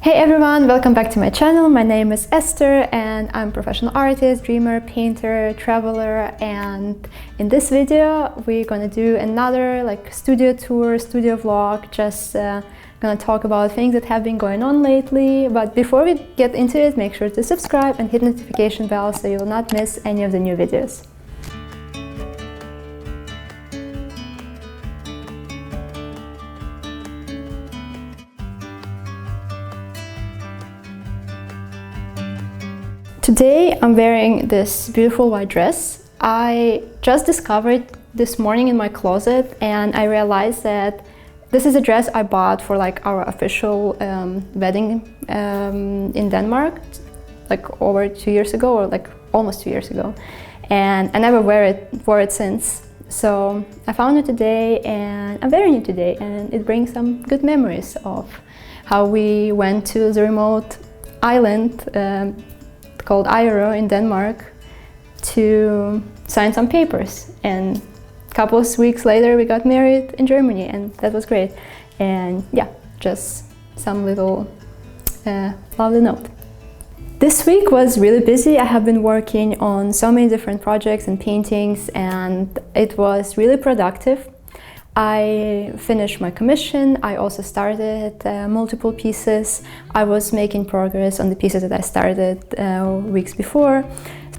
Hey everyone, welcome back to my channel. My name is Esther and I'm a professional artist, dreamer, painter, traveler, and in this video we're gonna do another studio tour, studio vlog, just gonna talk about things that have been going on lately. But before we get into it, make sure to subscribe and hit the notification bell so you will not miss any of the new videos. Today I'm wearing this beautiful white dress. I just discovered this morning in my closet and I realized that this is a dress I bought for our official wedding in Denmark over 2 years ago, or almost 2 years ago, and I never wore it since. So I found it today and I'm wearing it today, and it brings some good memories of how we went to the remote island called Iro in Denmark to sign some papers, and a couple of weeks later we got married in Germany, and that was great. And yeah, just some little lovely note. This week was really busy. I have been working on so many different projects and paintings, and it was really productive. I finished my commission. I also started multiple pieces. I was making progress on the pieces that I started weeks before.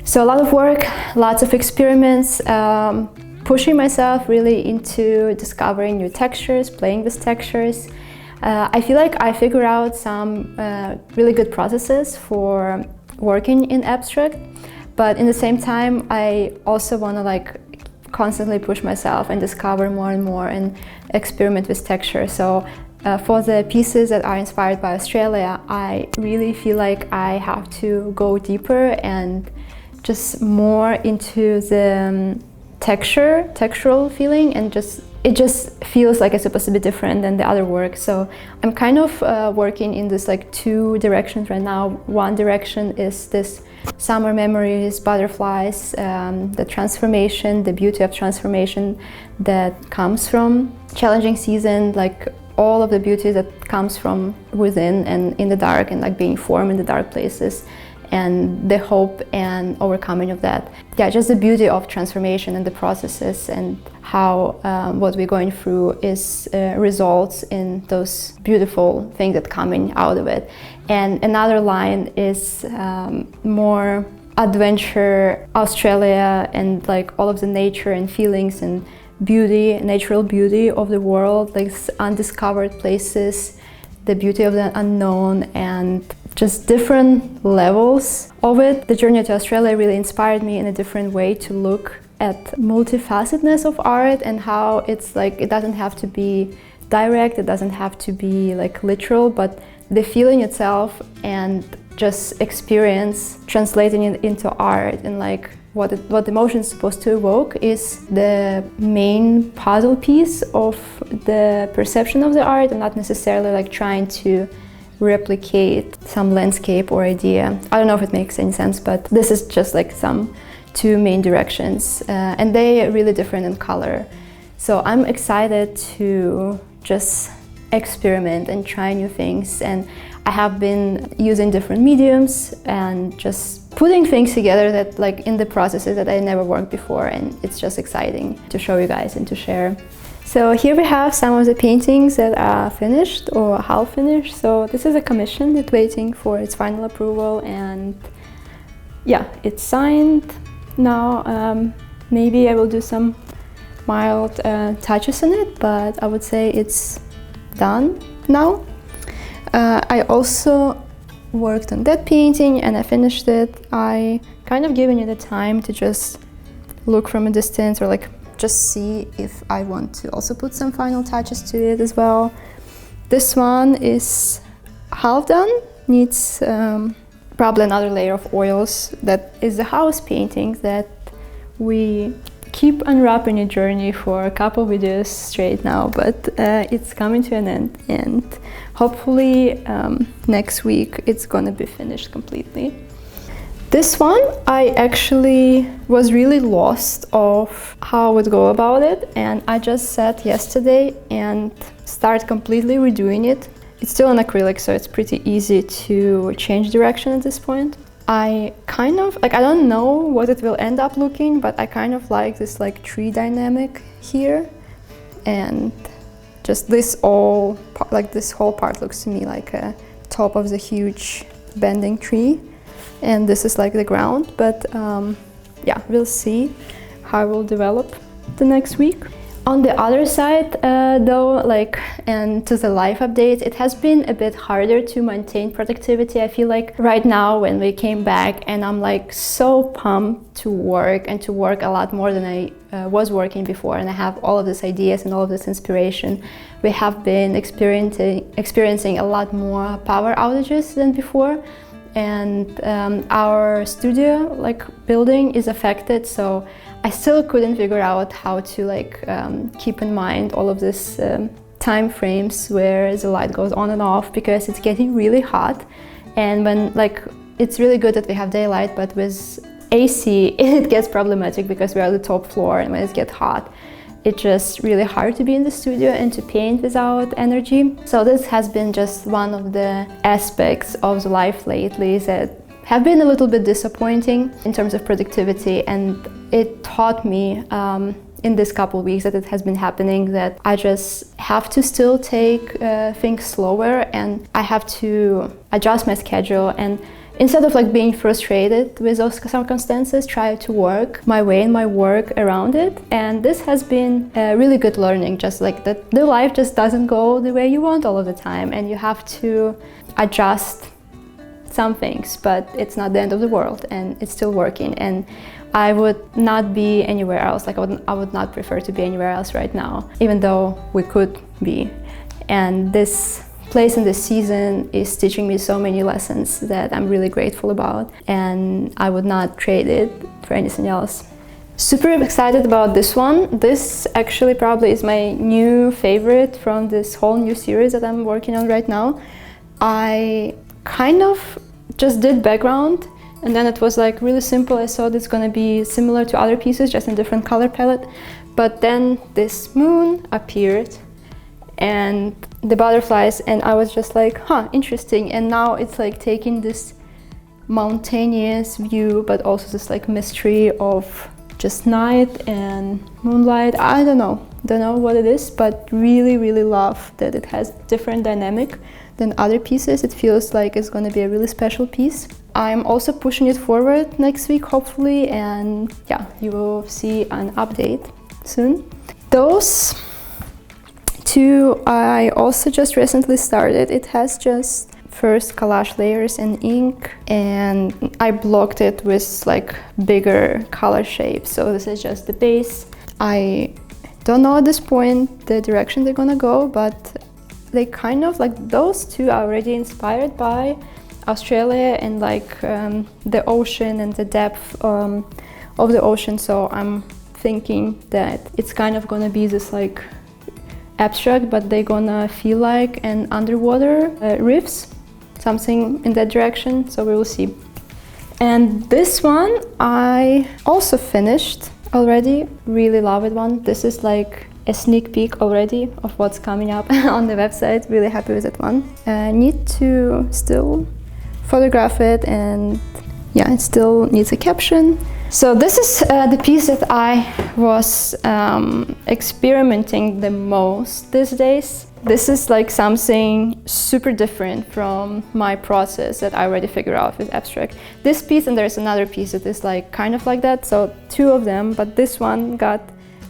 So a lot of work, lots of experiments, pushing myself really into discovering new textures, playing with textures. I feel like I figured out some really good processes for working in abstract, but in the same time I also want to constantly push myself and discover more and more and experiment with texture. So for the pieces that are inspired by Australia, I really feel like I have to go deeper and just more into the textural feeling, and it just feels like it's supposed to be different than the other work. So I'm kind of working in this two directions right now. One direction is this summer memories, butterflies, the transformation, the beauty of transformation that comes from challenging season, all of the beauty that comes from within and in the dark, and being formed in the dark places, and the hope and overcoming of that. Yeah, just the beauty of transformation and the processes, and how what we're going through is results in those beautiful things that coming out of it. And another line is more adventure, Australia, and all of the nature and feelings and beauty, natural beauty of the world, undiscovered places, the beauty of the unknown, and just different levels of it. The journey to Australia really inspired me in a different way to look at multifacetedness of art, and how it's it doesn't have to be direct, it doesn't have to be literal, but the feeling itself and just experience translating it into art, and what the emotion is supposed to evoke is the main puzzle piece of the perception of the art, and not necessarily trying to replicate some landscape or idea. I don't know if it makes any sense, but this is just some two main directions, and they are really different in color. So I'm excited to just experiment and try new things, and I have been using different mediums and just putting things together that in the processes that I never worked before, and it's just exciting to show you guys and to share. So here we have some of the paintings that are finished or half finished. So this is a commission, it's waiting for its final approval, and yeah, it's signed now. Maybe I will do some mild touches on it, but I would say it's done now. I also worked on that painting and I finished it. I kind of given it a time to just look from a distance, or just see if I want to also put some final touches to it as well. This one is half done, needs probably another layer of oils. That is the house painting that we keep unwrapping a journey for a couple videos straight now, but it's coming to an end, and hopefully next week it's gonna be finished completely. This one, I actually was really lost of how I would go about it, and I just sat yesterday and started completely redoing it. It's still an acrylic, so it's pretty easy to change direction at this point. I kind of, like, I don't know what it will end up looking, but I kind of like this like tree dynamic here. And just this all, like this whole part looks to me like a top of the huge bending tree. And this is like the ground, but yeah, we'll see how it will develop the next week. On the other side, though, like, and to the life updates, it has been a bit harder to maintain productivity. I feel like right now when we came back and I'm like so pumped to work and to work a lot more than I was working before, and I have all of these ideas and all of this inspiration, we have been experiencing a lot more power outages than before. And our studio like building is affected, so I still couldn't figure out how to like keep in mind all of this time frames where the light goes on and off, because it's getting really hot. And when like, it's really good that we have daylight, but with AC it gets problematic because we're on the top floor, and when it gets hot it's just really hard to be in the studio and to paint without energy. So this has been just one of the aspects of the life lately that have been a little bit disappointing in terms of productivity, and it taught me in this couple of weeks that it has been happening, that I just have to still take things slower, and I have to adjust my schedule, and instead of like being frustrated with those circumstances, try to work my way and my work around it. And this has been a really good learning, just like that the life just doesn't go the way you want all of the time, and you have to adjust some things, but it's not the end of the world, and it's still working. And I would not be anywhere else, like I would not prefer to be anywhere else right now, even though we could be. And this place in this season is teaching me so many lessons that I'm really grateful about, and I would not trade it for anything else. Super excited about this one. This actually probably is my new favorite from this whole new series that I'm working on right now. I kind of just did background, and then it was like really simple. I thought it's gonna be similar to other pieces, just in different color palette. But then this moon appeared and the butterflies, and I was just like, huh, interesting. And now it's like taking this mountainous view, but also this like mystery of just night and moonlight. I don't know what it is, but really love that it has different dynamic than other pieces. It feels like it's going to be a really special piece. I'm also pushing it forward next week, hopefully, and yeah, you will see an update soon. Those two I also just recently started. It has just first collage layers and ink, and I blocked it with like bigger color shapes. So this is just the base. I don't know at this point the direction they're gonna go, but they kind of like, those two are already inspired by Australia and like the ocean and the depth of the ocean. So I'm thinking that it's kind of gonna be this like abstract, but they're gonna feel like an underwater reefs, something in that direction. So we will see. And this one I also finished already. Really love it one. This is like a sneak peek already of what's coming up on the website. Really happy with that one. Need to still photograph it, and yeah, it still needs a caption. So this is the piece that I was experimenting the most these days. This is like something super different from my process that I already figured out with abstract. This piece, and there's another piece that is like kind of like that, so two of them, but this one got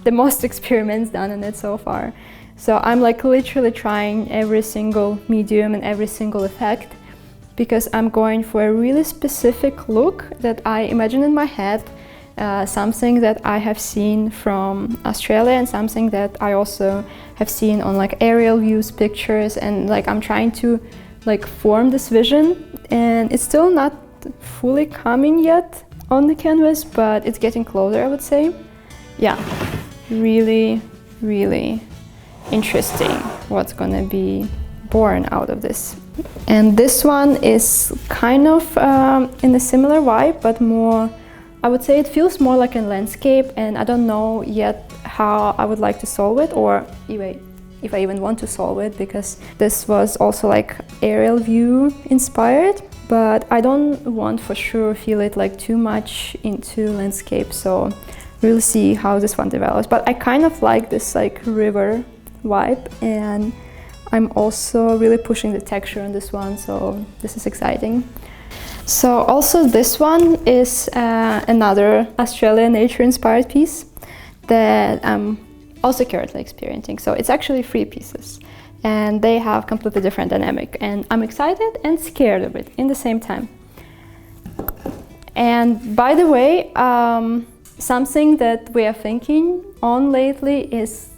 the most experiments done in it so far. So I'm like literally trying every single medium and every single effect, because I'm going for a really specific look that I imagine in my head, something that I have seen from Australia and something that I also have seen on like aerial views, pictures, and like I'm trying to like form this vision, and it's still not fully coming yet on the canvas, but it's getting closer, I would say. Yeah, really interesting what's gonna be born out of this. And this one is kind of in a similar vibe, but more, I would say it feels more like a landscape, and I don't know yet how I would like to solve it, or wait, if I even want to solve it, because this was also like aerial view inspired, but I don't want for sure feel it like too much into landscape, so we'll see how this one develops. But I kind of like this like river vibe, and I'm also really pushing the texture on this one, so this is exciting. So also this one is another Australian nature inspired piece that I'm also currently experiencing. So it's actually 3 pieces and they have completely different dynamic, and I'm excited and scared of it in the same time. And by the way, something that we are thinking on lately is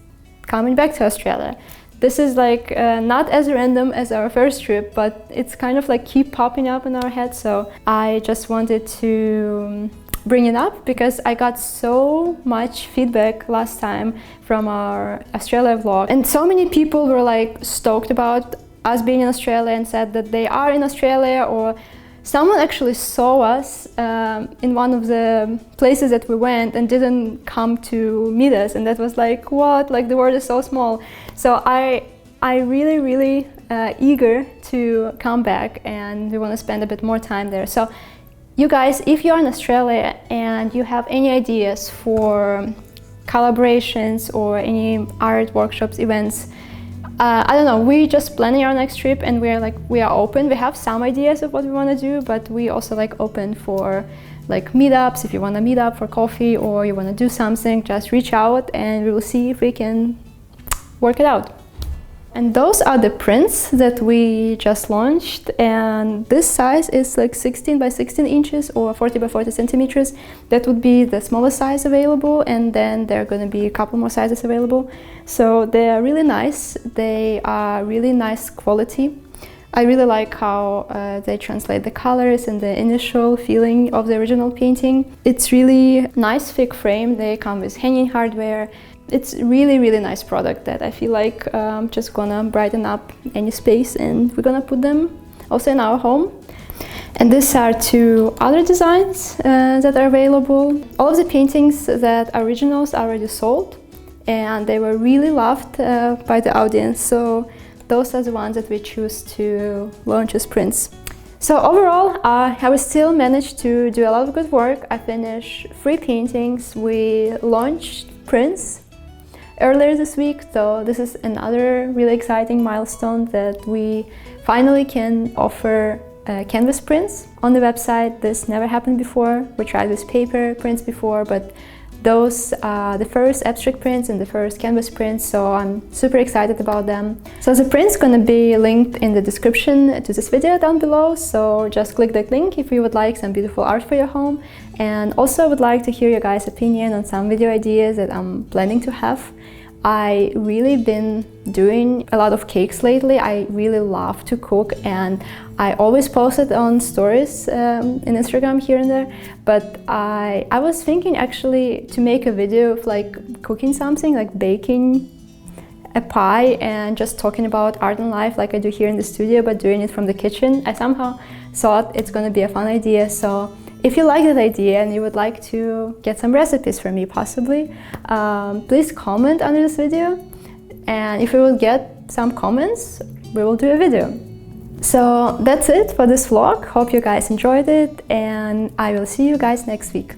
coming back to Australia. This is like not as random as our first trip, but it's kind of like keep popping up in our head. So I just wanted to bring it up because I got so much feedback last time from our Australia vlog, and so many people were like stoked about us being in Australia and said that they are in Australia, or someone actually saw us in one of the places that we went and didn't come to meet us, and that was like, what, like the world is so small. So I really eager to come back, and we want to spend a bit more time there. So you guys, if you're in Australia and you have any ideas for collaborations or any art workshops, events, I don't know, we're just planning our next trip, and we are open. We have some ideas of what we want to do, but we also like open for like meetups. If you want to meet up for coffee or you want to do something, just reach out and we will see if we can work it out. And those are the prints that we just launched, and this size is like 16 by 16 inches or 40 by 40 centimeters. That would be the smallest size available, and then there are going to be a couple more sizes available. So they are really nice. They are really nice quality. I really like how they translate the colors and the initial feeling of the original painting. It's really nice thick frame. They come with hanging hardware. It's really nice product that I feel like just gonna brighten up any space, and we're gonna put them also in our home. And these are 2 other designs that are available. All of the paintings that are originals are already sold, and they were really loved by the audience. So those are the ones that we choose to launch as prints. So overall, I will still manage to do a lot of good work. I finished 3 paintings. We launched prints earlier this week, so this is another really exciting milestone that we finally can offer canvas prints on the website. This never happened before. We tried with paper prints before, but those are the first abstract prints and the first canvas prints, so I'm super excited about them. So the print's gonna be linked in the description to this video down below, so just click that link if you would like some beautiful art for your home. And also I would like to hear your guys' opinion on some video ideas that I'm planning to have. I really been doing a lot of cakes lately. I really love to cook, and I always post it on stories in Instagram here and there, but I was thinking actually to make a video of like cooking something, like baking a pie and just talking about art and life like I do here in the studio, but doing it from the kitchen. I somehow thought it's gonna be a fun idea, so if you like that idea and you would like to get some recipes from me possibly, please comment under this video, and if we will get some comments, we will do a video. So that's it for this vlog. Hope you guys enjoyed it, and I will see you guys next week.